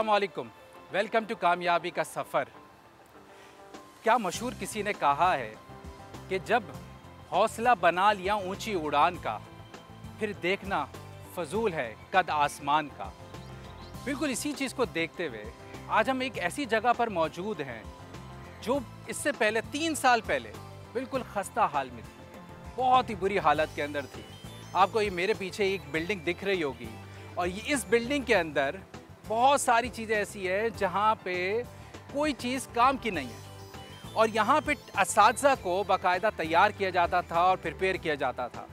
अस्सलामुअलैकुम, welcome to कामयाबी का सफ़र। क्या मशहूर किसी ने कहा है कि जब हौसला बना लिया ऊंची उड़ान का, फिर देखना फजूल है कद आसमान का। बिल्कुल इसी चीज़ को देखते हुए आज हम एक ऐसी जगह पर मौजूद हैं जो इससे पहले 3 साल पहले बिल्कुल खस्ता हाल में थी, बहुत ही बुरी हालत के अंदर थी। आपको ये मेरे पीछे एक बिल्डिंग दिख रही होगी और ये इस बिल्डिंग के अंदर बहुत सारी चीज़ें ऐसी हैं जहाँ पे कोई चीज़ काम की नहीं है और यहाँ पे असातिज़ा को बाकायदा तैयार किया जाता था और प्रिपेयर किया जाता था।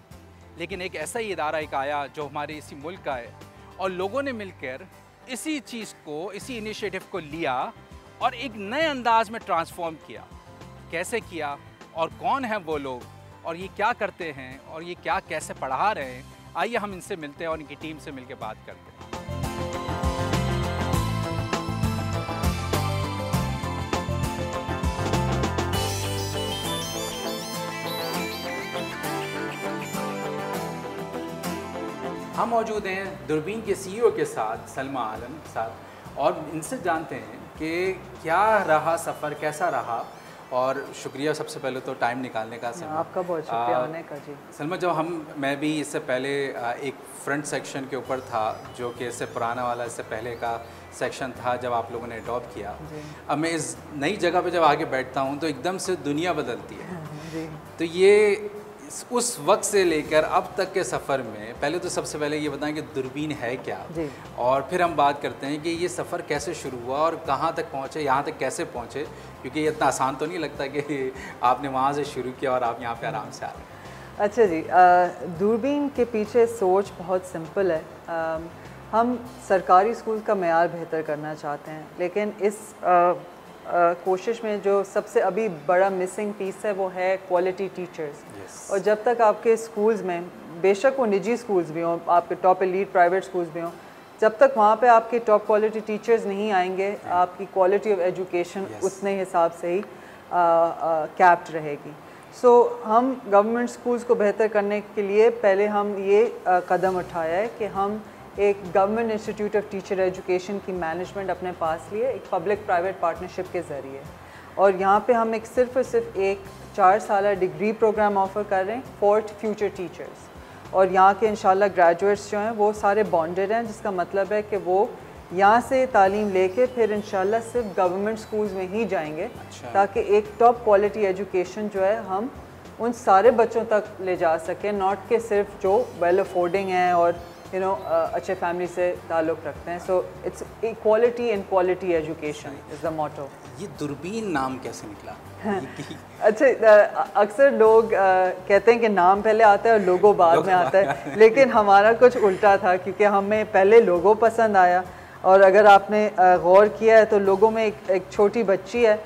लेकिन एक ऐसा ही इदारा एक आया जो हमारे इसी मुल्क का है और लोगों ने मिलकर इसी चीज़ को, इसी इनिशिएटिव को लिया और एक नए अंदाज में ट्रांसफॉर्म किया। कैसे किया और कौन हैं वो लोग और ये क्या करते हैं और ये क्या कैसे पढ़ा रहे हैं, आइए हम इनसे मिलते हैं और इनकी टीम से मिलकर बात करते हैं। हम मौजूद हैं दूरबीन के सीईओ के साथ, सलमा आलम के साथ, और इनसे जानते हैं कि क्या रहा सफ़र, कैसा रहा। और शुक्रिया सबसे पहले तो टाइम निकालने का। सलमा, आपका बहुत शुक्रिया आने का। जी सलमा, जब मैं भी इससे पहले एक फ्रंट सेक्शन के ऊपर था जो कि इससे पुराना वाला, इससे पहले का सेक्शन था जब आप लोगों ने अडॉप्ट किया। अब मैं इस नई जगह पे जब आगे बैठता हूँ तो एकदम से दुनिया बदलती है। जी। तो ये उस वक्त से लेकर अब तक के सफ़र में पहले तो सबसे पहले ये बताएं कि दूरबीन है क्या, और फिर हम बात करते हैं कि ये सफ़र कैसे शुरू हुआ और कहाँ तक पहुँचे, यहाँ तक कैसे पहुँचे, क्योंकि ये इतना आसान तो नहीं लगता कि आपने वहाँ से शुरू किया और आप यहाँ पे आराम से आ रहे हैं। अच्छा जी, दूरबीन के पीछे सोच बहुत सिंपल है। हम सरकारी स्कूल का मेयार बेहतर करना चाहते हैं, लेकिन इस कोशिश में जो सबसे अभी बड़ा मिसिंग पीस है वो है क्वालिटी टीचर्स। और जब तक आपके स्कूल्स में, बेशक वो निजी स्कूल्स भी हों, आपके टॉप एलीट प्राइवेट स्कूल्स भी हों, जब तक वहाँ पे आपके टॉप क्वालिटी टीचर्स नहीं आएंगे, आपकी क्वालिटी ऑफ एजुकेशन उतने हिसाब से ही कैप्ड रहेगी। सो हम गवर्नमेंट स्कूल्स को बेहतर करने के लिए पहले हम ये कदम उठाया है कि हम एक government institute of teacher education की मैनेजमेंट अपने पास लिए, एक पब्लिक प्राइवेट पार्टनरशिप के ज़रिए। और यहाँ पे हम एक सिर्फ और सिर्फ एक 4 साल डिग्री प्रोग्राम ऑफ़र कर रहे हैं फॉर फ्यूचर टीचर्स। और यहाँ के इंशाल्लाह ग्रेजुएट्स जो हैं वो सारे बॉन्डेड हैं, जिसका मतलब है कि वो यहाँ से तालीम लेके फिर इंशाल्लाह सिर्फ गवर्नमेंट स्कूल्स में ही जाएंगे। ताकि एक टॉप क्वालिटी एजुकेशन जो है हम उन सारे बच्चों तक ले जा सकें, नॉट के सिर्फ जो वेल अफोर्डिंग हैं और अच्छे फैमिली से ताल्लुक़ रखते हैं। So it's equality and quality education is the motto. ये दूरबीन नाम कैसे निकला? अच्छा, अक्सर लोग कहते हैं कि नाम पहले आता है और लोगो बाद में आता है, लेकिन हमारा कुछ उल्टा था, क्योंकि हमें पहले लोगो पसंद आया। और अगर आपने गौर किया है तो लोगों में एक छोटी बच्ची है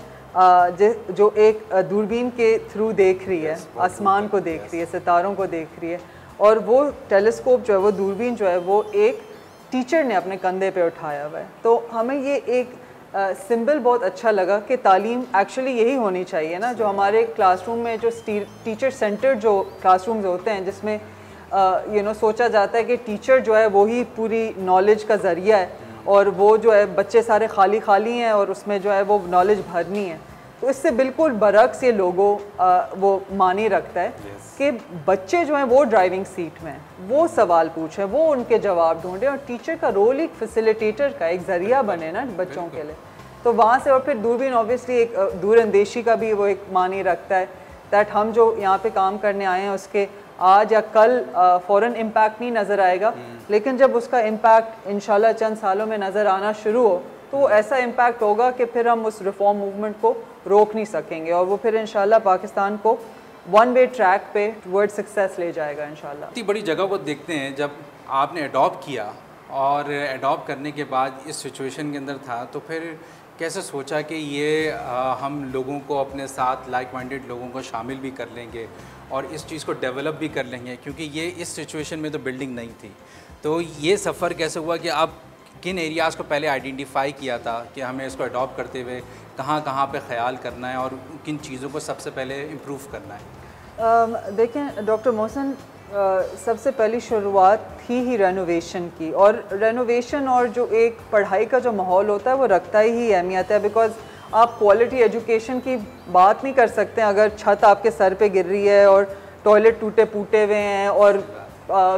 जो एक दूरबीन के थ्रू देख रही है, आसमान को देख रही है, सितारों को देख रही है। और वो टेलीस्कोप जो है, वो दूरबीन जो है, वो एक टीचर ने अपने कंधे पे उठाया हुआ है। तो हमें ये एक सिंबल बहुत अच्छा लगा कि तालीम एक्चुअली यही होनी चाहिए ना, जो हमारे क्लासरूम में जो टीचर सेंटर जो क्लासरूम्स होते हैं, जिसमें सोचा जाता है कि टीचर जो है वही पूरी नॉलेज का ज़रिया है और वो जो है बच्चे सारे खाली हैं और उसमें जो है वो नॉलेज भरनी है। तो इससे बिल्कुल बरक्स ये लोगों वो मानी रखता है कि बच्चे जो हैं वो ड्राइविंग सीट में, वो सवाल पूछें, वो उनके जवाब ढूंढें, और टीचर का रोल एक फैसिलिटेटर का, एक ज़रिया बने ना बच्चों के लिए। तो वहाँ से, और फिर दूरबीन ऑब्वियसली एक दूरअंदेशी का भी वो एक मानी रखता है, दैट हम जो यहाँ पे काम करने आए हैं उसके आज या कल फ़ौरन इम्पैक्ट नहीं नज़र आएगा, लेकिन जब उसका इम्पैक्ट इंशाल्लाह चंद सालों में नज़र आना शुरू हो तो ऐसा इम्पैक्ट होगा कि फिर हम उस रिफॉर्म मूवमेंट को रोक नहीं सकेंगे और वो फिर इंशाल्लाह पाकिस्तान को वन वे ट्रैक पे टुवर्ड सक्सेस ले जाएगा इंशाल्लाह। इतनी बड़ी जगह को देखते हैं, जब आपने अडॉप्ट किया और अडॉप्ट करने के बाद इस सिचुएशन के अंदर था, तो फिर कैसे सोचा कि ये हम लोगों को अपने साथ लाइक माइंडेड लोगों को शामिल भी कर लेंगे और इस चीज़ को डेवलप भी कर लेंगे, क्योंकि ये इस सिचुएशन में तो बिल्डिंग नहीं थी। तो ये सफ़र कैसे हुआ कि आप किन एरियाज़ को पहले आइडेंटिफाई किया था कि हमें इसको अडॉप्ट करते हुए कहाँ पे ख्याल करना है और किन चीज़ों को सबसे पहले इम्प्रूव करना है? देखें डॉक्टर मोहसिन, सबसे पहली शुरुआत थी ही रेनोवेशन की, और रेनोवेशन और जो एक पढ़ाई का जो माहौल होता है वो रखता ही अहमियत है, बिकॉज़ आप क्वालिटी एजुकेशन की बात नहीं कर सकते अगर छत आपके सर पे गिर रही है और टॉयलेट टूटे फूटे हुए हैं और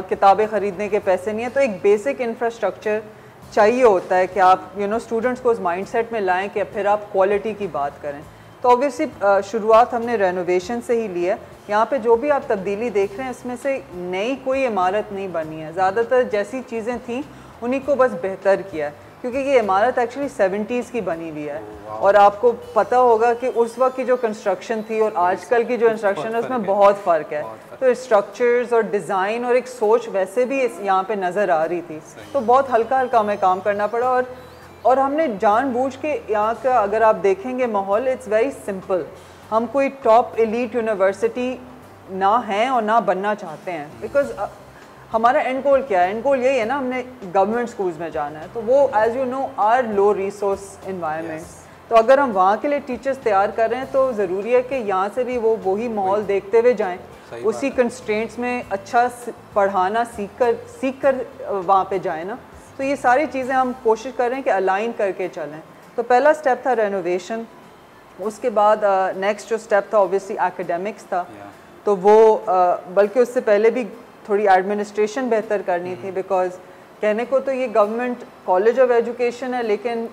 किताबें ख़रीदने के पैसे नहीं है। तो एक बेसिक इंफ्रास्ट्रक्चर चाहिए होता है कि आप स्टूडेंट्स को उस माइंडसेट में लाएं कि फिर आप क्वालिटी की बात करें। तो ऑब्वियसली शुरुआत हमने रेनोवेशन से ही ली है। यहाँ पे जो भी आप तब्दीली देख रहे हैं इसमें से नई कोई इमारत नहीं बनी है, ज़्यादातर जैसी चीज़ें थी उन्हीं को बस बेहतर किया है, क्योंकि ये इमारत एक्चुअली 70s की बनी हुई है। और आपको पता होगा कि उस वक्त की जो कंस्ट्रक्शन थी और आजकल की जो कंस्ट्रक्शन है उसमें बहुत फ़र्क है। तो स्ट्रक्चर्स और डिज़ाइन और एक सोच वैसे भी यहाँ पे नज़र आ रही थी, तो बहुत हल्का हल्का हमें काम करना पड़ा। और हमने जानबूझ के यहाँ का अगर आप देखेंगे माहौल, इट्स वेरी सिंपल। हम कोई टॉप एलीट यूनिवर्सिटी ना हैं और ना बनना चाहते हैं, बिकॉज हमारा एंड गोल क्या है? एंड गोल यही है ना, हमने गवर्नमेंट स्कूल्स में जाना है। तो वो as you know are low resource environment. तो अगर हम वहाँ के लिए टीचर्स तैयार कर रहे हैं तो ज़रूरी है कि यहाँ से भी वो वही माहौल देखते हुए जाएँ, उसी कंस्ट्रेंट्स में अच्छा पढ़ाना सीख कर वहाँ पे जाए ना। तो ये सारी चीज़ें हम कोशिश कर रहे हैं कि अलाइन करके चलें। तो पहला स्टेप था रेनोवेशन। उसके बाद नेक्स्ट जो स्टेप था ऑब्वियसली एकेडमिक्स था। तो वो बल्कि उससे पहले भी थोड़ी एडमिनिस्ट्रेशन बेहतर करनी थी, बिकॉज कहने को तो ये गवर्नमेंट कॉलेज ऑफ एजुकेशन है, लेकिन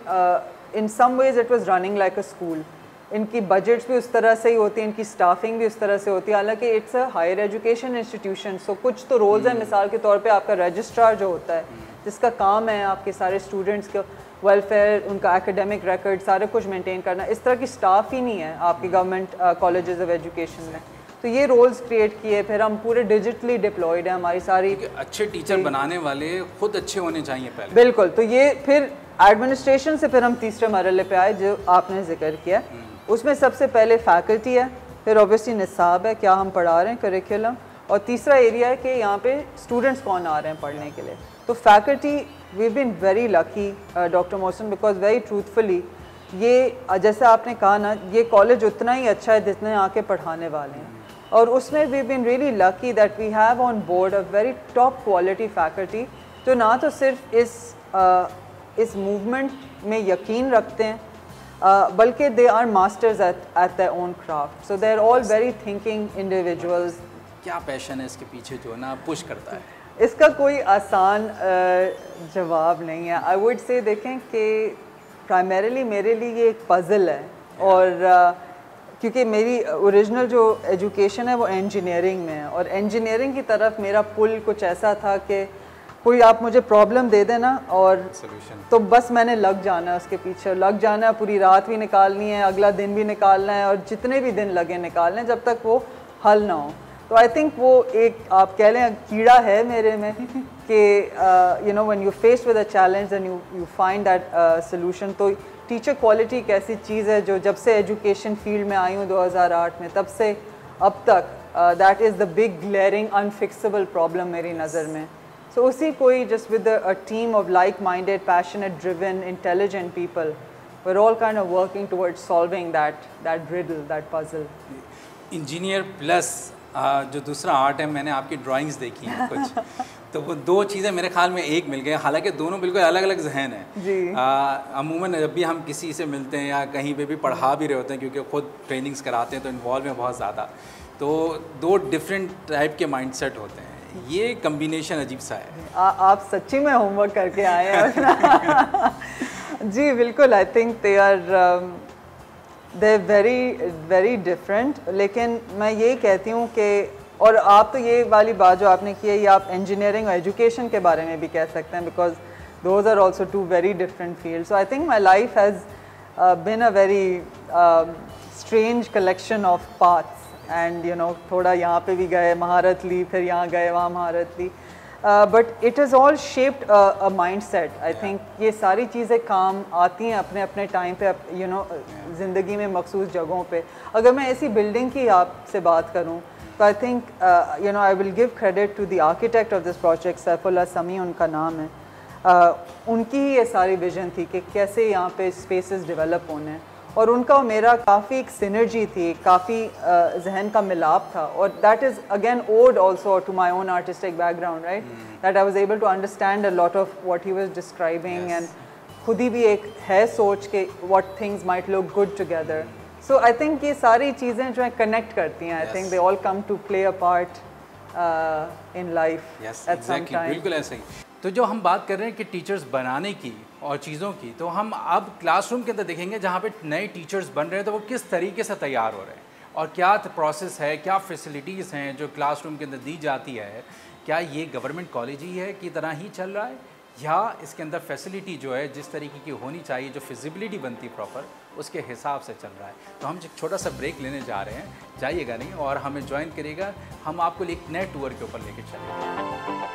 in some ways it was running like a school. इनकी बजट्स भी उस तरह से ही होती है, इनकी स्टाफिंग भी उस तरह से होती है, हालांकि it's a higher education institution. So कुछ तो रोल्स हैं, मिसाल के तौर पे आपका रजिस्ट्रार जो होता है, जिसका काम है आपके सारे स्टूडेंट्स के वेलफेयर, उनका एकेडमिक रिकॉर्ड सारे कुछ मेंटेन करना। इस तरह की स्टाफ ही नहीं है आपके गवर्नमेंट कॉलेजेस ऑफ एजुकेशन में। तो ये रोल्स क्रिएट किए। फिर हम पूरे डिजिटली डिप्लॉयड हैं, हमारी सारी अच्छे टीचर बनाने वाले खुद अच्छे होने चाहिए पहले। बिल्कुल। तो ये फिर एडमिनिस्ट्रेशन से फिर हम तीसरे मरहले पे आए जो आपने जिक्र किया। उसमें सबसे पहले फैकल्टी है, फिर ऑब्वियसली निसाब है, क्या हम पढ़ा रहे हैं, करिकुलम, और तीसरा एरिया है कि यहाँ पे स्टूडेंट्स कौन आ रहे हैं पढ़ने के लिए। तो faculty we been very lucky doctor Mohsin, because very truthfully ये जैसे आपने कहा ना, ये कॉलेज उतना ही अच्छा है जितने आके पढ़ाने वाले हैं। और उसमें we been really lucky that we have on board a very top quality faculty, जो ना तो सिर्फ इस मूवमेंट में यकीन रखते हैं, बल्कि they are masters at their own craft. So they are all very thinking individuals. क्या पैशन है इसके पीछे जो ना पुश करता है? इसका कोई आसान जवाब नहीं है। आई वुड से देखें कि प्राइमरीली मेरे लिए ये एक पज़ल है, और क्योंकि मेरी ओरिजिनल जो एजुकेशन है वो इंजीनियरिंग में है, और इंजीनियरिंग की तरफ मेरा पुल कुछ ऐसा था कि कोई आप मुझे प्रॉब्लम दे देना और सॉल्यूशन, तो बस मैंने लग जाना है उसके पीछे, लग जाना है, पूरी रात भी निकालनी है, अगला दिन भी निकालना है, और जितने भी दिन लगे निकालने हैं जब तक वो हल ना हो। तो आई थिंक वो एक आप कह लें कीड़ा है मेरे में कि you know when you faced with a challenge and you find that solution. तो टीचर क्वालिटी एक ऐसी चीज़ है जो जब से एजुकेशन फील्ड में आई हूँ 2008 में, तब से अब तक that is the big glaring unfixable problem मेरी नज़र में। सो उसी कोई just with a team of like minded, passionate, driven, intelligent people, we're all kind of working towards solving that riddle, that puzzle. Engineer plus जो दूसरा art है, मैंने आपकी ड्राइंग्स देखी हैं कुछ तो वो दो चीज़ें मेरे ख्याल में एक मिल गए, हालांकि दोनों बिल्कुल अलग अलग जहन हैं जी। अमूमन जब भी हम किसी से मिलते हैं या कहीं पे भी पढ़ा भी रहे होते हैं, क्योंकि खुद ट्रेनिंग्स कराते हैं तो इन्वॉल्व हैं बहुत ज़्यादा, तो दो डिफरेंट टाइप के माइंडसेट होते हैं। ये कम्बिनेशन अजीब सा है। आप सच्ची में होमवर्क करके आए हैं जी बिल्कुल। आई थिंक दे वेरी डिफरेंट, लेकिन मैं ये कहती हूँ कि, और आप तो ये वाली बात जो आपने की है ये आप इंजीनियरिंग और एजुकेशन के बारे में भी कह सकते हैं, because those are also two very different field. So I think my life has been a very strange collection of paths, and you know थोड़ा यहाँ पे भी गए, महारत ली, फिर यहाँ गए, वहाँ महारत ली, but it is all shaped a mindset. I think ये सारी चीज़ें काम आती हैं अपने अपने टाइम पे, यू नो ज़िंदगी में मखसूस जगहों पे। अगर मैं ऐसी बिल्डिंग की आपसे बात करूँ तो I think you know I will give credit to the architect of this project, Saifullah Sami उनका नाम है। उनकी ही ये सारी विजन थी कि कैसे यहाँ पे स्पेसेस डेवलप होने हैं, और उनका और मेरा काफ़ी एक सिनर्जी थी, काफ़ी जहन का मिलाप था, और that is again odd also to my own artistic background, right, that I was able to understand a lot of what he was describing, and खुद ही भी एक है सोच के what things might look good together. So I think ये सारी चीज़ें जो है कनेक्ट करती हैं. I think they all come to play a part in life at some time. बिल्कुल ऐसे ही. तो जो हम बात कर रहे हैं कि टीचर्स बनाने की और चीज़ों की, तो हम अब क्लासरूम के अंदर देखेंगे जहाँ पे नए टीचर्स बन रहे हैं तो वो किस तरीके से तैयार हो रहे हैं और क्या प्रोसेस है, क्या फैसिलिटीज़ हैं जो क्लासरूम के अंदर दी जाती है. क्या ये गवर्नमेंट कॉलेज ही है की तरह ही चल रहा है, या इसके अंदर फैसिलिटी जो है जिस तरीके की होनी चाहिए, जो फिजिबिलिटी बनती है प्रॉपर, उसके हिसाब से चल रहा है. तो हम एक छोटा सा ब्रेक लेने जा रहे हैं, जाइएगा नहीं और हमें ज्वाइन करिएगा. हम आपको एक नए टूर के ऊपर लेके चलेंगे.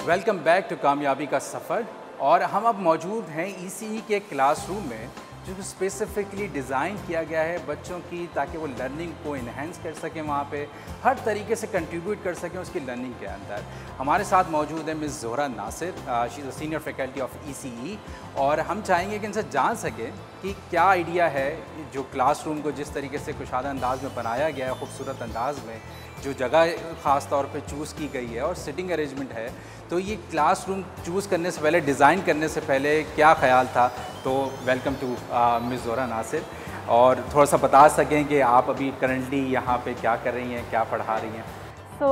वेलकम बैक टू कामयाबी का सफ़र. और हम अब मौजूद हैं ECE के क्लासरूम में, जो स्पेसिफिकली डिज़ाइन किया गया है बच्चों की, ताकि वो लर्निंग को इन्हेंस कर सकें, वहाँ पे हर तरीके से कंट्रीब्यूट कर सकें उसकी लर्निंग के अंदर. हमारे साथ मौजूद है miss Zohra Nasir, she is a senior faculty of ECE, और हम चाहेंगे कि इनसे जान सकें कि क्या आइडिया है जो क्लासरूम को जिस तरीके से कुशादा अंदाज में बनाया गया है, खूबसूरत अंदाज में, जो जगह ख़ास तौर पे चूज़ की गई है और सिटिंग अरेंजमेंट है. तो ये क्लासरूम चूज़ करने से पहले, डिज़ाइन करने से पहले क्या ख़्याल था? तो welcome to miss Zohra Nasir, और थोड़ा सा बता सकें कि आप अभी करंटली यहाँ पे क्या कर रही हैं, क्या पढ़ा रही हैं? So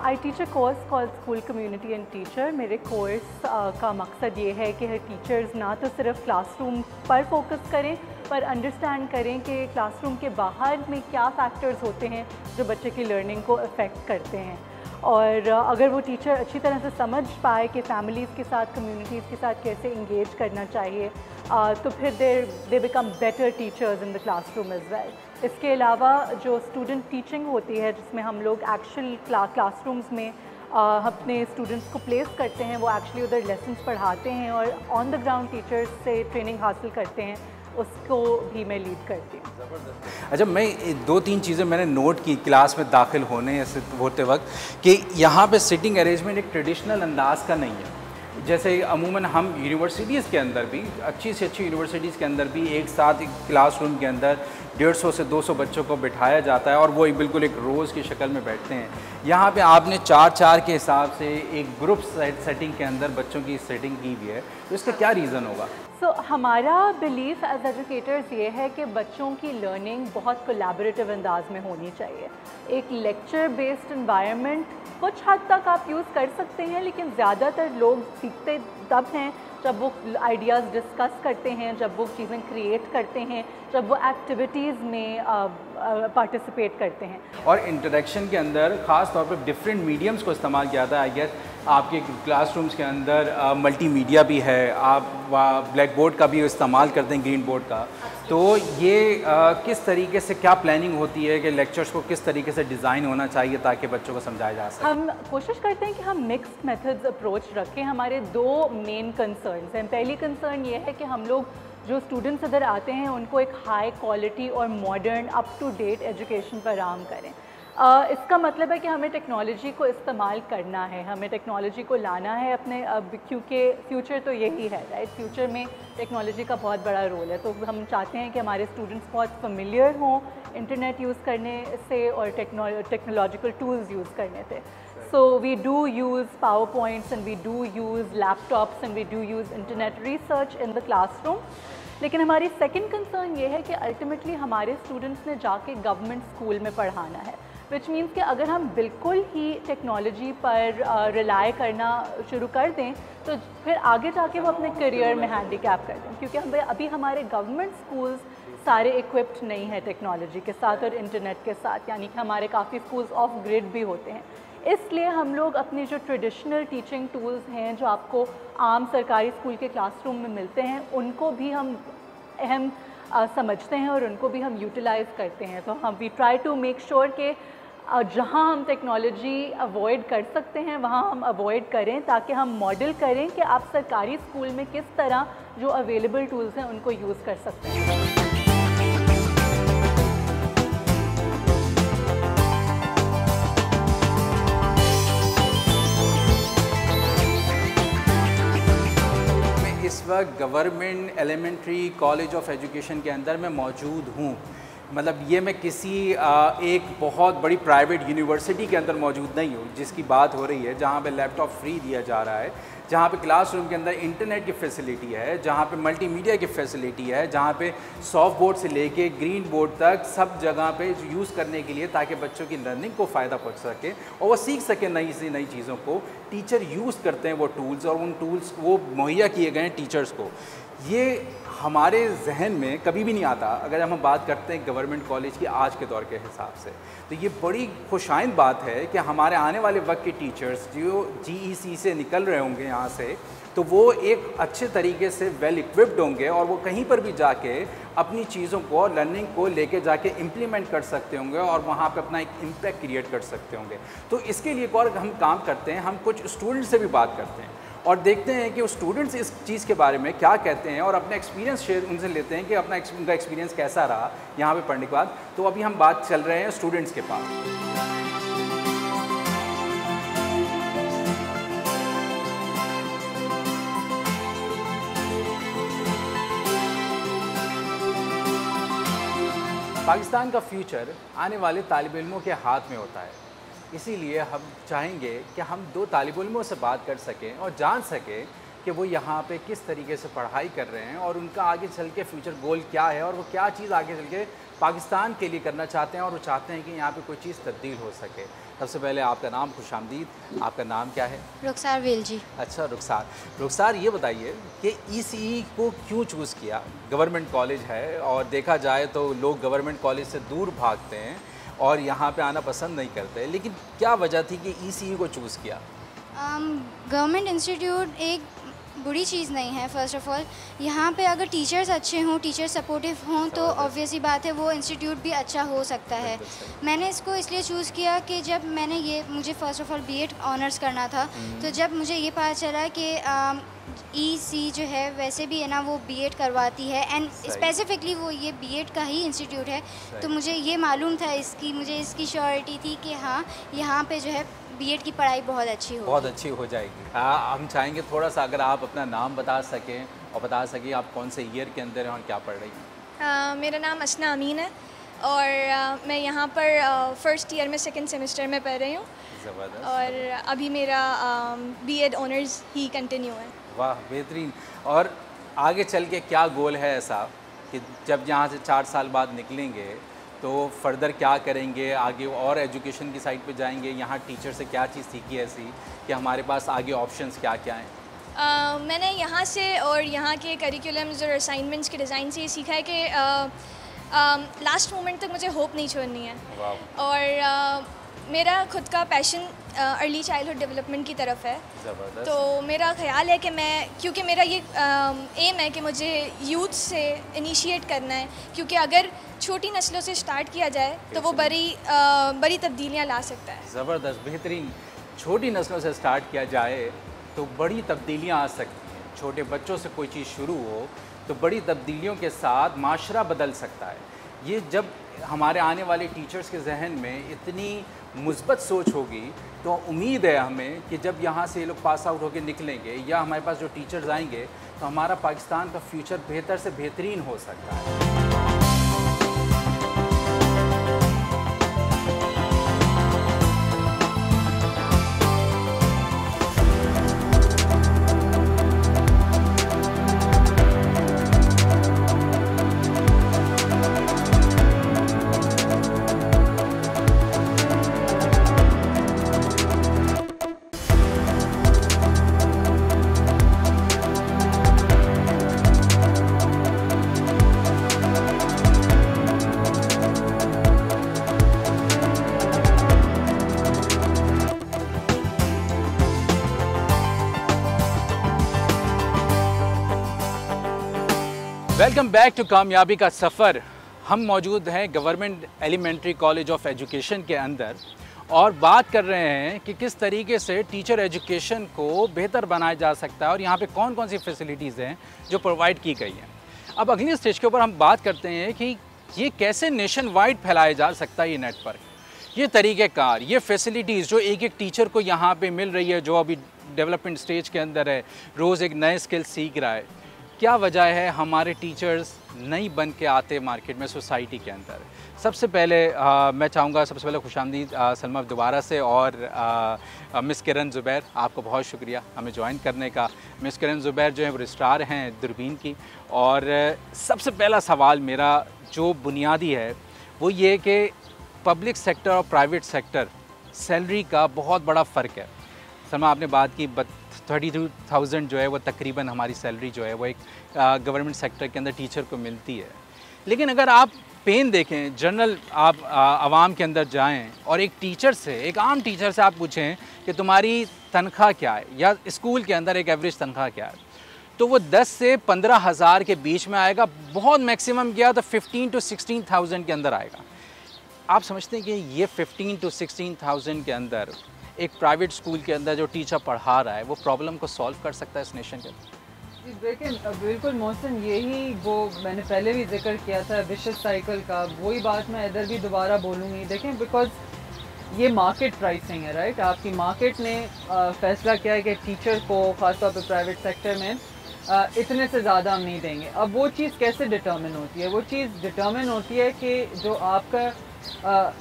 I teach a course called School Community and Teacher. मेरे कोर्स का मकसद ये है कि टीचर्स ना तो सिर्फ क्लासरूम पर फोकस करें, पर अंडरस्टैंड करें कि क्लासरूम के बाहर में क्या फैक्टर्स होते हैं जो बच्चे की लर्निंग को अफेक्ट करते हैं. और अगर वो टीचर अच्छी तरह से समझ पाए कि फैमिलीज़ के साथ, कम्युनिटीज़ के साथ कैसे इंगेज करना चाहिए, तो फिर they become better teachers in the classroom as well. इसके अलावा जो स्टूडेंट टीचिंग होती है, जिसमें हम लोग एक्चुअल क्लासरूम्स में अपने स्टूडेंट्स को प्लेस करते हैं, वो एक्चुअली उधर लेसन्स पढ़ाते हैं और ऑन द ग्राउंड टीचर्स से ट्रेनिंग हासिल करते हैं, उसको भी मैं लीड करती हूँ. अच्छा, मैं 2-3 चीज़ें मैंने नोट की क्लास में दाखिल होते वक्त, कि यहाँ पे सिटिंग अरेंजमेंट एक ट्रेडिशनल अंदाज का नहीं है. जैसे अमूमन हम यूनिवर्सिटीज़ के अंदर भी, अच्छी से अच्छी यूनिवर्सिटीज़ के अंदर भी एक साथ एक क्लासरूम के अंदर 150 से 200 बच्चों को बिठाया जाता है और वो बिल्कुल एक रोज़ की शक्ल में बैठते हैं. यहाँ पे आपने 4-4 के हिसाब से एक ग्रुप सेटिंग के अंदर बच्चों की सेटिंग की हुई है, तो इसका क्या रीज़न होगा? हमारा बिलीफ एज एजुकेटर्स ये है कि बच्चों की लर्निंग बहुत कोलैबोरेटिव अंदाज में होनी चाहिए. एक लेक्चर बेस्ड एनवायरनमेंट कुछ हद तक आप यूज़ कर सकते हैं, लेकिन ज़्यादातर लोग सीखते तब हैं जब वो आइडियाज़ डिस्कस करते हैं, जब वो चीज़ें क्रिएट करते हैं, जब वो एक्टिविटीज़ में पार्टिसिपेट करते हैं. और इंटरेक्शन के अंदर ख़ास तौर पर डिफरेंट मीडियम्स को इस्तेमाल किया था. आई गेस आपके क्लासरूम्स के अंदर मल्टीमीडिया भी है, आप ब्लैक बोर्ड का भी इस्तेमाल करते हैं, ग्रीन बोर्ड का. तो ये किस तरीके से क्या प्लानिंग होती है कि लेक्चर्स को किस तरीके से डिज़ाइन होना चाहिए ताकि बच्चों को समझाया जा सके? हम कोशिश करते हैं कि हम मिक्स्ड मेथड्स अप्रोच रखें. हमारे 2 मेन कंसर्न्स हैं. पहली कंसर्न ये है कि हम लोग जो स्टूडेंट्स इधर आते हैं उनको एक हाई क्वालिटी और modern up to date education फराहम करें. इसका मतलब है कि हमें टेक्नोलॉजी को इस्तेमाल करना है, हमें टेक्नोलॉजी को लाना है अपने, क्योंकि फ्यूचर तो यही है, राइट. फ्यूचर में टेक्नोलॉजी का बहुत बड़ा रोल है, तो हम चाहते हैं कि हमारे स्टूडेंट्स बहुत फेमिलियर हों इंटरनेट यूज़ करने से और टेक्नोलॉजिकल टूल्स यूज़ करने से. So we do use PowerPoints and we do use laptops and we do use internet research in the classroom. लेकिन हमारी सेकंड कंसर्न ये है कि अल्टीमेटली हमारे स्टूडेंट्स ने जाके गवर्नमेंट स्कूल में पढ़ाना है. विच मीन्स कि अगर हम बिल्कुल ही टेक्नोलॉजी पर रिलाई करना शुरू कर दें तो फिर आगे जाके वो अपने करियर में हैंडीकैप कर दें, क्योंकि हम अभी हमारे गवर्नमेंट स्कूल्स सारे इक्विप्ड नहीं है टेक्नोलॉजी के साथ और इंटरनेट के साथ, यानी कि हमारे काफ़ी स्कूल्स ऑफ ग्रिड भी होते हैं। इसलिए हम लोग अपने जो ट्रेडिशनल टीचिंग टूल्स हैं जो आपको आम सरकारी स्कूल के क्लासरूम में मिलते हैं उनको भी हम अहम समझते हैं और उनको भी हम यूटिलाइज़ करते हैं। तो हम we try to make sure कि जहाँ हम टेक्नोलॉजी अवॉइड कर सकते हैं वहाँ हम अवॉइड करें, ताकि हम मॉडल करें कि आप सरकारी स्कूल में किस तरह जो अवेलेबल टूल्स हैं उनको यूज़ कर सकते हैं। इस वक्त government elementary college of education के अंदर मैं मौजूद हूँ। मतलब ये मैं किसी एक बहुत बड़ी प्राइवेट यूनिवर्सिटी के अंदर मौजूद नहीं हूँ जिसकी बात हो रही है, जहाँ पे लैपटॉप फ्री दिया जा रहा है, जहाँ पे क्लासरूम के अंदर इंटरनेट की फैसिलिटी है, जहाँ पे मल्टीमीडिया की फैसिलिटी है, जहाँ पे सॉफ्ट बोर्ड से लेके ग्रीन बोर्ड तक सब जगह पे यूज़ करने के लिए, ताकि बच्चों की लर्निंग को फ़ायदा पहुँच सके और वो सीख सके नई से नई चीज़ों को। टीचर यूज़ करते हैं वो टूल्स और उन टूल्स वो मुहैया किए गए हैं टीचर्स को। ये हमारे जहन में कभी भी नहीं आता अगर हम बात करते हैं गवर्नमेंट कॉलेज की आज के दौर के हिसाब से। तो ये बड़ी खुशाइंद बात है कि हमारे आने वाले वक्त के टीचर्स जो GEC से निकल रहे होंगे यहाँ से, तो वो एक अच्छे तरीके से वेल इक्विप्ड होंगे और वो कहीं पर भी जाके अपनी चीज़ों को, लर्निंग को लेके जाके इम्प्लीमेंट कर सकते होंगे और वहाँ पे अपना एक इम्पैक्ट क्रिएट कर सकते होंगे। तो इसके लिए एक और हम काम करते हैं, हम कुछ स्टूडेंट्स से भी बात करते हैं और देखते हैं कि वो स्टूडेंट्स इस चीज़ के बारे में क्या कहते हैं और अपना एक्सपीरियंस शेयर उनसे लेते हैं कि उनका एक्सपीरियंस कैसा रहा यहाँ पे पढ़ने के बाद। तो अभी हम बात चल रहे हैं स्टूडेंट्स के पास। पाकिस्तान का फ्यूचर आने वाले तालिब इल्मों के हाथ में होता है, इसीलिए हम चाहेंगे कि हम दो तालिब इल्मों से बात कर सकें और जान सकें कि वो यहाँ पे किस तरीके से पढ़ाई कर रहे हैं और उनका आगे चल के फ्यूचर गोल क्या है और वो क्या चीज़ आगे चल के पाकिस्तान के लिए करना चाहते हैं और वो चाहते हैं कि यहाँ पे कोई चीज़ तब्दील हो सके। सबसे पहले आपका नाम, खुशामदीद, आपका नाम क्या है? रुखसार वेल जी। अच्छा रुखसार, ये बताइए कि ECE को क्यों चूज़ किया? गवर्नमेंट कॉलेज है और देखा जाए तो लोग गवर्नमेंट कॉलेज से दूर भागते हैं और यहाँ पे आना पसंद नहीं करते, लेकिन क्या वजह थी कि ECE को चूज़ किया? गवर्नमेंट इंस्टीट्यूट एक बुरी चीज़ नहीं है। फ़र्स्ट ऑफ़ ऑल यहाँ पे अगर टीचर्स अच्छे हों, टीचर सपोर्टिव हों, तो ऑब्वियसली बात है वो इंस्टीट्यूट भी अच्छा हो सकता है। मैंने इसको इसलिए चूज़ किया कि जब मुझे first of all BEd honours करना था, तो जब मुझे ये पता चला कि EC जो है वैसे भी है ना वो BEd करवाती है एंड स्पेसिफिकली वो ये BEd का ही इंस्टीट्यूट है, तो मुझे ये मालूम था, मुझे इसकी श्योरिटी थी कि हाँ यहाँ पे जो है BEd की पढ़ाई बहुत अच्छी हो जाएगी। हम चाहेंगे थोड़ा सा अगर आप अपना नाम बता सकें और बता सकें आप कौन से ईयर के अंदर हैं और क्या पढ़ रही हैं। मेरा नाम असना अमीन है और मैं यहाँ पर फर्स्ट ईयर में सेकंड सेमेस्टर में पढ़ रही हूँ और अभी मेरा BEd ऑनर्स ही कंटिन्यू है। वाह, बेहतरीन। और आगे चल के क्या गोल है ऐसा कि जब यहाँ से 4 साल बाद निकलेंगे तो फर्दर क्या करेंगे, आगे और एजुकेशन की साइड पे जाएंगे, यहाँ टीचर से क्या चीज़ सीखी ऐसी कि हमारे पास आगे ऑप्शंस क्या क्या हैं? मैंने यहाँ से और यहाँ के करिकुलम्स और असाइनमेंट्स के डिज़ाइन से ये सीखा है कि लास्ट मोमेंट तक मुझे होप नहीं छोड़नी है और मेरा खुद का पैशन अर्ली चाइल्डहुड डेवलपमेंट की तरफ है। तो मेरा ख्याल है कि क्योंकि मेरा ये एम है कि मुझे यूथ से इनिशिएट करना है, क्योंकि अगर छोटी नस्लों से स्टार्ट किया जाए तो वो बड़ी तब्दीलियाँ ला सकता है। ज़बरदस्त, बेहतरीन। छोटी नस्लों से स्टार्ट किया जाए तो बड़ी तब्दीलियाँ आ सकती हैं। छोटे बच्चों से कोई चीज़ शुरू हो तो बड़ी तब्दीलियों के साथ माशरा बदल सकता है। ये जब हमारे आने वाले टीचर्स के जहन में इतनी मुस्बत सोच होगी तो उम्मीद है हमें कि जब यहाँ से ये लोग पास आउट होकर निकलेंगे या हमारे पास जो टीचर्स आएंगे तो हमारा पाकिस्तान का फ्यूचर बेहतर से बेहतरीन हो सकता है। वेलकम बैक टू कामयाबी का सफ़र। हम मौजूद हैं government elementary college of education के अंदर और बात कर रहे हैं कि किस तरीके से टीचर एजुकेशन को बेहतर बनाया जा सकता है और यहाँ पे कौन कौन सी फैसिलिटीज़ हैं जो प्रोवाइड की गई हैं। अब अगली स्टेज के ऊपर हम बात करते हैं कि ये कैसे नेशन वाइड फैलाया जा सकता है ये नेटवर्क, ये तरीक़ेकार, ये फैसिलिटीज़ जो एक एक टीचर को यहाँ पे मिल रही है जो अभी डेवलपमेंट स्टेज के अंदर है, रोज़ एक नए स्किल सीख रहा है। क्या वजह है हमारे टीचर्स नहीं बन के आते मार्केट में, सोसाइटी के अंदर? सबसे पहले मैं चाहूँगा सबसे पहले खुशामदीद सलमा दोबारा से, और मिस किरण ज़ुबैर, आपको बहुत शुक्रिया हमें ज्वाइन करने का। मिस किरण ज़ुबैर जो है वो रजिस्ट्रार हैं दूरबीन की। और सबसे पहला सवाल मेरा जो बुनियादी है वो ये कि पब्लिक सेक्टर और प्राइवेट सेक्टर सैलरी का बहुत बड़ा फ़र्क है। सलमा आपने बात की 32,000 जो है वो तकरीबन हमारी सैलरी जो है वो एक गवर्नमेंट सेक्टर के अंदर टीचर को मिलती है। लेकिन अगर आप पेन देखें, जनरल आप आवाम के अंदर जाएं और एक टीचर से, एक आम टीचर से आप पूछें कि तुम्हारी तनख्वाह क्या है या स्कूल के अंदर एक एवरेज तनख्वाह क्या है, तो वो 10 से 15,000 के बीच में आएगा। बहुत मैक्सिमम गया तो 15 to 16,000 के अंदर आएगा। आप समझते हैं कि ये 15 to 16,000 के अंदर एक प्राइवेट स्कूल के अंदर जो टीचर पढ़ा रहा है वो प्रॉब्लम को सॉल्व कर सकता है इस नेशन के अंदर? देखिए बिल्कुल मोहसिन, यही वो मैंने पहले भी जिक्र किया था विशेष साइकिल का, वही बात मैं इधर भी दोबारा बोलूँगी। देखें, बिकॉज ये मार्केट प्राइसिंग है, राइट। आपकी मार्केट ने फैसला किया है कि टीचर को ख़ासतौर पर प्राइवेट सेक्टर में इतने से ज़्यादा हम नहीं देंगे। अब वो चीज़ कैसे डिटर्मिन होती है? वो चीज़ डिटर्मिन होती है कि जो आपका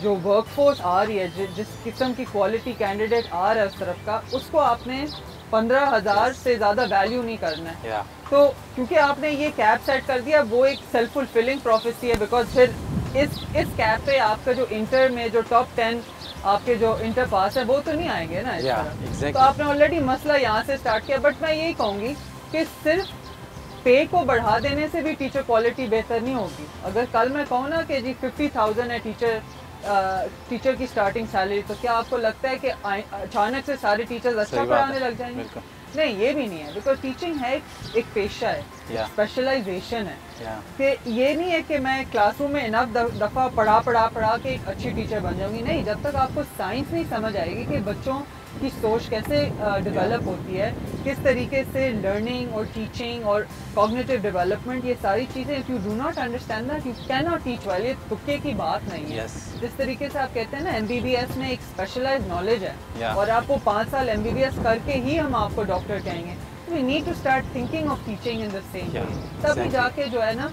जो वर्कफोर्स आ रही है, जिस किस्म की क्वालिटी कैंडिडेट आ रहा है उस तरफ का, उसको आपने 15,000 से ज़्यादा वैल्यू नहीं करना है। तो क्योंकि आपने ये कैप सेट कर दिया, वो एक सेल्फ फुलफिलिंग प्रोफेसी है। बिकॉज फिर इस कैप पे आपका जो इंटर में जो टॉप 10 आपके जो इंटर पास है वो तो नहीं आएंगे ना इस तरह। exactly. तो आपने ऑलरेडी मसला यहाँ से स्टार्ट किया। बट मैं यही कहूँगी कि सिर्फ पे को बढ़ा देने से भी टीचर क्वालिटी बेहतर नहीं होगी। अगर कल मैं कहूँ ना कि जी 50,000 है टीचर की स्टार्टिंग सैलरी, तो क्या आपको लगता है कि अचानक से सारे टीचर्स अच्छा पढ़ाने लग जाएंगे? नहीं, ये भी नहीं है। बिकॉज टीचिंग है एक पेशा है, स्पेशलाइजेशन है। कि ये नहीं है कि मैं क्लासरूम में इनफ दफ़ा पढ़ा के एक अच्छी टीचर बन जाऊंगी। नहीं, जब तक आपको साइंस नहीं समझ आएगी कि बच्चों की सोच कैसे डेवलप होती है, किस तरीके से लर्निंग और टीचिंग और कॉग्निटिव डेवलपमेंट, ये सारी चीज़ें, if you do not understand that you can not teach well. ये तुक्के की बात नहीं है। जिस तरीके से आप कहते हैं ना MBBS में एक स्पेशलाइज्ड नॉलेज है और आपको 5 साल MBBS करके ही हम आपको डॉक्टर कहेंगे। We need to start thinking of teaching in the same way. तभी जाके जो है ना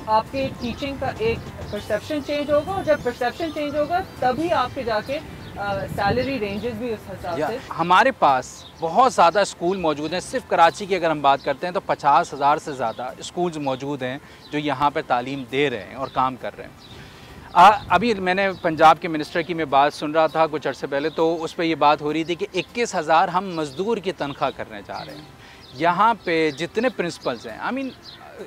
आपके टीचिंग का एक परसेप्शन चेंज होगा, और जब परसेप्शन चेंज होगा तभी आपके जाके सैलरी रेंजेस भी उस हिसाब से। हमारे पास बहुत ज़्यादा स्कूल मौजूद हैं। सिर्फ कराची की अगर हम बात करते हैं तो 50,000 से ज़्यादा स्कूल्स मौजूद हैं जो यहाँ पे तालीम दे रहे हैं और काम कर रहे हैं। अभी मैंने पंजाब के मिनिस्टर की मैं बात सुन रहा था कुछ अर्से पहले, तो उस पर ये बात हो रही थी कि 21,000 हम मज़दूर की तनख्वाह करने जा रहे हैं। यहाँ पे जितने प्रिंसिपल्स हैं, आई मीन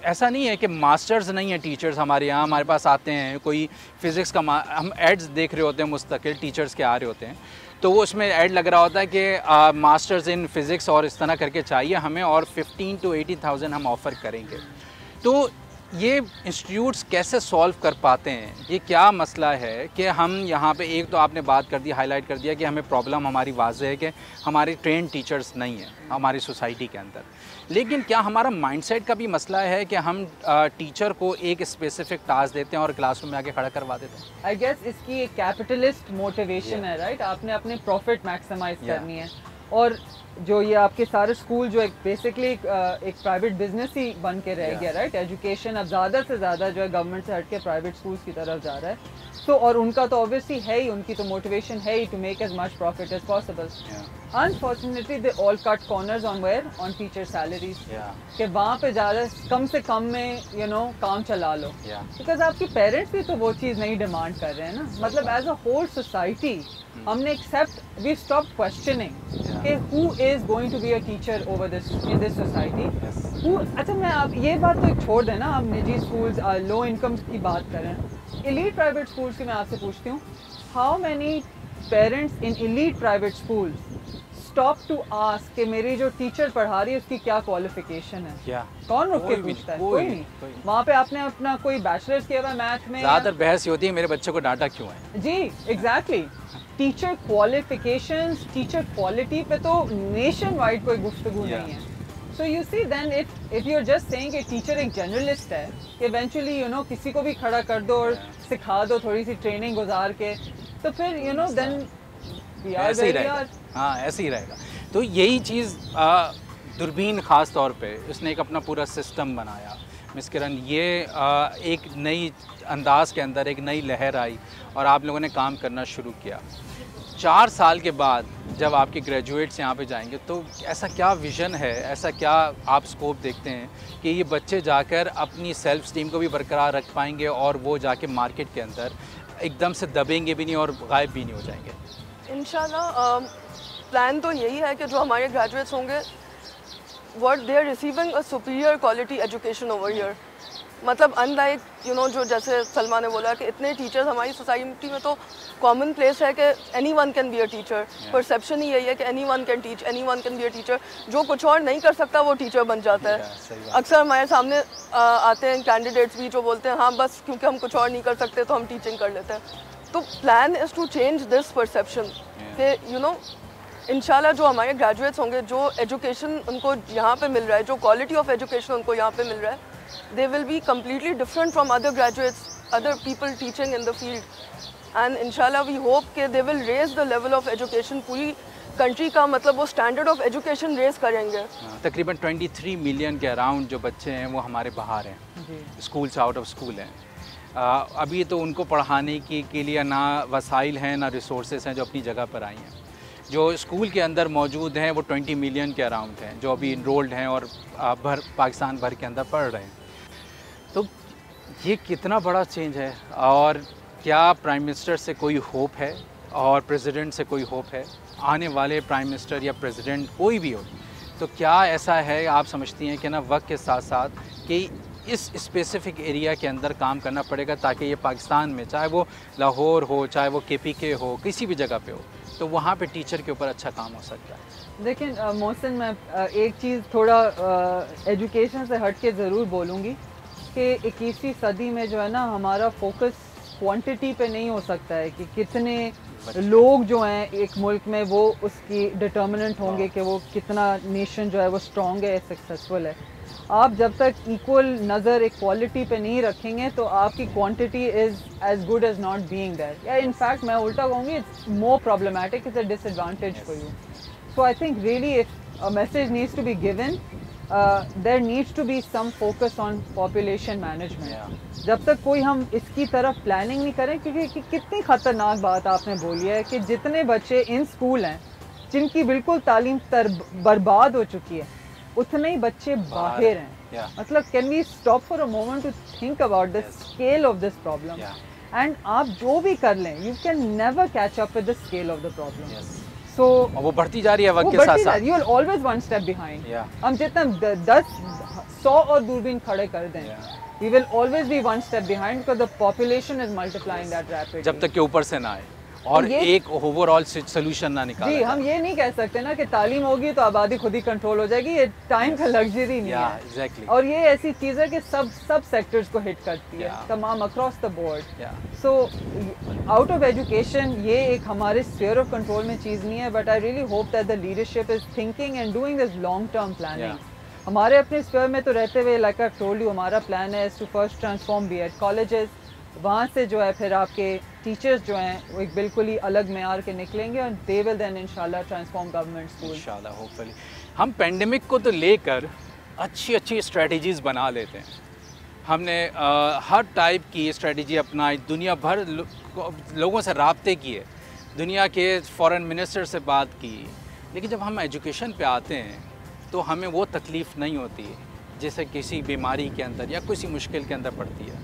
ऐसा नहीं है कि मास्टर्स नहीं है टीचर्स हमारे यहाँ, हमारे पास आते हैं, कोई फ़िज़िक्स का हम एड्स देख रहे होते हैं मुस्तकिल, टीचर्स के आ रहे होते हैं, तो वो उसमें ऐड लग रहा होता है कि मास्टर्स इन फ़िज़िक्स और इस तरह करके चाहिए हमें, और 15 to 18,000 हम ऑफ़र करेंगे। तो ये इंस्टीट्यूट्स कैसे सॉल्व कर पाते हैं? ये क्या मसला है कि हम यहाँ पे, एक तो आपने बात कर दी, हाईलाइट कर दिया कि हमें प्रॉब्लम हमारी वाज़ेह है कि हमारे ट्रेंड टीचर्स नहीं हैं हमारी सोसाइटी के अंदर। लेकिन क्या हमारा माइंडसेट का भी मसला है कि हम टीचर को एक स्पेसिफिक टास्क देते हैं और क्लासरूम में आके खड़ा करवा देते हैं? आई गेस इसकी एक कैपिटलिस्ट मोटिवेशन है, राइट। आपने अपने प्रॉफिट मैक्सिमाइज करनी है, और जो ये आपके सारे स्कूल जो एक बेसिकली एक प्राइवेट बिजनेस ही बन के रह गया, राइट। एजुकेशन अब ज़्यादा से ज़्यादा जो है गवर्नमेंट से हट के प्राइवेट स्कूल्स की तरफ जा रहा है। तो और उनका तो ऑब्वियसली है ही, उनकी तो मोटिवेशन है ही to make as much profit as possible. Unfortunately they all cut corners on where on teacher salaries, कि वहाँ पे ज़्यादा कम से कम में काम चला लो। बिकॉज आपके पेरेंट्स भी तो वो चीज़ नहीं डिमांड कर रहे हैं ना। मतलब एज अ होल सोसाइटी हमने एक्सेप्ट, वी स्टॉप क्वेश्चनिंग कि who is going to be a teacher over this in this society. अच्छा, मैं आप ये बात तो छोड़ दें ना, आप निजी स्कूल्स, लो इनकम की बात करें, एलीट प्राइवेट स्कूल्स की मैं आपसे पूछती हूँ, how many parents in elite private schools stop to ask कि मेरी जो टीचर पढ़ा रही है उसकी क्या क्वालिफिकेशन है? कौन रुक के पूछता है? कोई नहीं। वहाँ पे आपने अपना कोई बैचलर्स किया हुआ मैथ में, ज़्यादातर बहस होती है मेरे बच्चे को डांटा क्यों है। जी exactly. Teacher qualifications, teacher quality पे तो नेशन वाइड कोई गुफ्तगू नहीं है। So you see then if you are just saying कि टीचर एक जर्नलिस्ट है, कि इवेंचुअली यू नो किसी को भी खड़ा कर दो और सिखा दो थोड़ी सी ट्रेनिंग गुजार के, तो फिर यू नो देन ऐसे ही रहेगा। हाँ ऐसे ही रहेगा। तो यही चीज़ दूरबीन ख़ास तौर पे उसने एक अपना पूरा सिस्टम बनाया मिस किरण। ये एक नई अंदाज के अंदर एक नई लहर आई और आप लोगों ने काम करना शुरू किया। 4 साल के बाद जब आपके ग्रेजुएट्स यहाँ पे जाएंगे तो ऐसा क्या विज़न है, ऐसा क्या आप स्कोप देखते हैं कि ये बच्चे जाकर अपनी सेल्फ स्टीम को भी बरकरार रख पाएंगे और वो जाके मार्केट के अंदर एकदम से दबेंगे भी नहीं और गायब भी नहीं हो जाएंगे? इंशाल्लाह प्लान तो यही है कि जो हमारे ग्रेजुएट्स होंगे what they are receiving a superior quality education over here. मतलब अनलाइक यू नो जो जैसे सलमा ने बोला कि इतने टीचर्स हमारी सोसाइटी में तो कॉमन प्लेस है कि anyone can be a teacher. Perception ही यही है कि anyone can teach, anyone can be a teacher. जो कुछ और नहीं कर सकता वो टीचर बन जाता है। अक्सर हमारे सामने आते हैं कैंडिडेट्स भी जो बोलते हैं हाँ बस क्योंकि हम कुछ और नहीं कर सकते तो हम टीचिंग कर लेते हैं। तो plan is to change this perception कि यू नो इंशाल्लाह जो हमारे ग्रेजुएट्स होंगे, जो एजुकेशन उनको यहाँ पे मिल रहा है, जो क्वालिटी ऑफ एजुकेशन उनको यहाँ पे मिल रहा है, they will be completely different from other graduates, other people teaching in the field. And inshallah we hope कि they will raise the level of education पूरी कंट्री का, मतलब वो स्टैंडर्ड ऑफ एजुकेशन रेज करेंगे। तकरीबन 23 मिलियन के around जो बच्चे हैं वो हमारे बाहर हैं, स्कूल से आउट ऑफ स्कूल हैं। अभी तो उनको पढ़ाने के लिए ना वसाइल हैं ना रिसोर्सेज हैं जो अपनी जगह पर आई हैं। जो स्कूल के अंदर मौजूद हैं वो 20 मिलियन के अराउंड हैं जो अभी इनरोल्ड हैं और पाकिस्तान भर के अंदर पढ़ रहे हैं। तो ये कितना बड़ा चेंज है। और क्या प्राइम मिनिस्टर से कोई होप है और प्रेसिडेंट से कोई होप है? आने वाले प्राइम मिनिस्टर या प्रेसिडेंट कोई भी हो तो क्या ऐसा है आप समझती हैं कि ना वक्त के साथ साथ कि इस स्पेसिफ़िक एरिया के अंदर काम करना पड़ेगा ताकि ये पाकिस्तान में, चाहे वो लाहौर हो, चाहे वो KPK हो, किसी भी जगह पे हो, तो वहाँ पे टीचर के ऊपर अच्छा काम हो सकता है? लेकिन मोहसिन मैं एक चीज़ थोड़ा एजुकेशन से हट के ज़रूर बोलूँगी कि 21वीं सदी में जो है ना हमारा फोकस क्वांटिटी पे नहीं हो सकता है कि कितने लोग जो हैं एक मुल्क में वो उसकी डिटर्मिनेंट होंगे कि वो कितना नेशन जो है वो स्ट्रॉन्ग है, सक्सेसफुल है। आप जब तक इक्वल नज़र एक क्वालिटी पे नहीं रखेंगे तो आपकी quantity is as good as not being there, या इनफैक्ट मैं उल्टा कहूँगी it's more problematic, it's a disadvantage for you. So I think really if a message needs to be given, there needs to be some focus on population management. जब तक कोई हम इसकी तरफ प्लानिंग नहीं करें, क्योंकि कितनी ख़तरनाक बात आपने बोली है कि जितने बच्चे इन स्कूल हैं जिनकी बिल्कुल तालीम बर्बाद हो चुकी है, उतने ही बच्चे बाहर हैं। मतलब can we stop for a moment to think about the scale of this problem, and आप जो भी कर लें you can never catch up with the scale of the problem. So वो बढ़ती जा रही है वक्त के साथ साथ, you will always one step behind. हम जितना 10-100 और दूरबीन खड़े कर दें, we will always be one step behind because the population is multiplying that rapidly. जब तक के ऊपर से ना आए और एक ओवरऑल सोल्यूशन ना निकाले। जी हम ये नहीं कह सकते ना कि तालीम होगी तो आबादी खुद ही कंट्रोल हो जाएगी, ये टाइम का लग्जरी नहीं है। exactly. और ये ऐसी चीज़ है कि सब सेक्टर्स को हिट करती है, तमाम across the board. So out of education ये एक हमारे स्फीयर ऑफ कंट्रोल में चीज़ नहीं है, but I really hope that the leadership is thinking and doing this long term planning. हमारे अपने स्फीयर में तो रहते हुए लाइक आई टोल्ड यू हमारा प्लान है to first transform B.Ed colleges, वहाँ से जो है फिर आपके टीचर्स जो हैं वो एक बिल्कुल ही अलग मेयार के निकलेंगे और दे विल देन इंशाल्लाह ट्रांसफॉर्म गवर्नमेंट स्कूल इंशाल्लाह होपफुली। हम पेंडेमिक को तो लेकर अच्छी स्ट्रेटजीज़ बना लेते हैं। हमने हर टाइप की स्ट्रेटजी अपनाई, दुनिया भर लोगों से राब्ते किए, दुनिया के फॉरेन मिनिस्टर से बात की, लेकिन जब हम एजुकेशन पे आते हैं तो हमें वो तकलीफ़ नहीं होती है जैसे किसी बीमारी के अंदर या किसी मुश्किल के अंदर पड़ती है।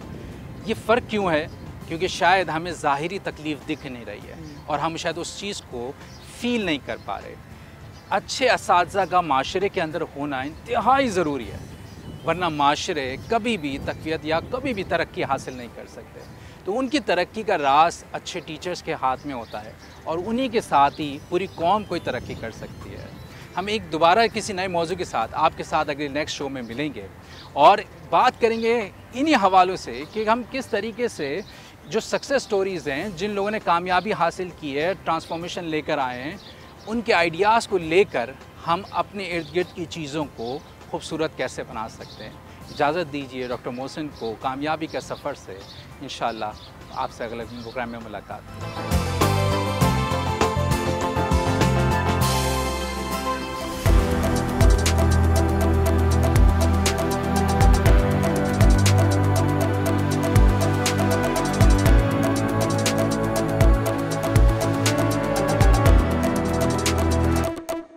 ये फ़र्क क्यों है? क्योंकि शायद हमें ज़ाहिरी तकलीफ़ दिख नहीं रही है और हम शायद उस चीज़ को फ़ील नहीं कर पा रहे। अच्छे असातिज़ा का माशरे के अंदर होना इंतहाई ज़रूरी है। वरना माशरे कभी भी तक़वियत या कभी भी तरक्की हासिल नहीं कर सकते। तो उनकी तरक्की का राज अच्छे टीचर्स के हाथ में होता है और उन्हीं के साथ ही पूरी कौम कोई तरक्की कर सकती है। हम एक दोबारा किसी नए मौजू के साथ आपके साथ अगले नेक्स्ट शो में मिलेंगे और बात करेंगे इन्हीं हवालों से कि हम किस तरीके से जो सक्सेस स्टोरीज़ हैं, जिन लोगों ने कामयाबी हासिल की है, ट्रांसफॉर्मेशन लेकर आए हैं, उनके आइडियाज़ को लेकर हम अपने इर्द गिर्द की चीज़ों को खूबसूरत कैसे बना सकते हैं। इजाज़त दीजिए डॉक्टर मोहसिन को कामयाबी का सफ़र से। इंशाअल्लाह आपसे अगले प्रोग्राम में मुलाकात।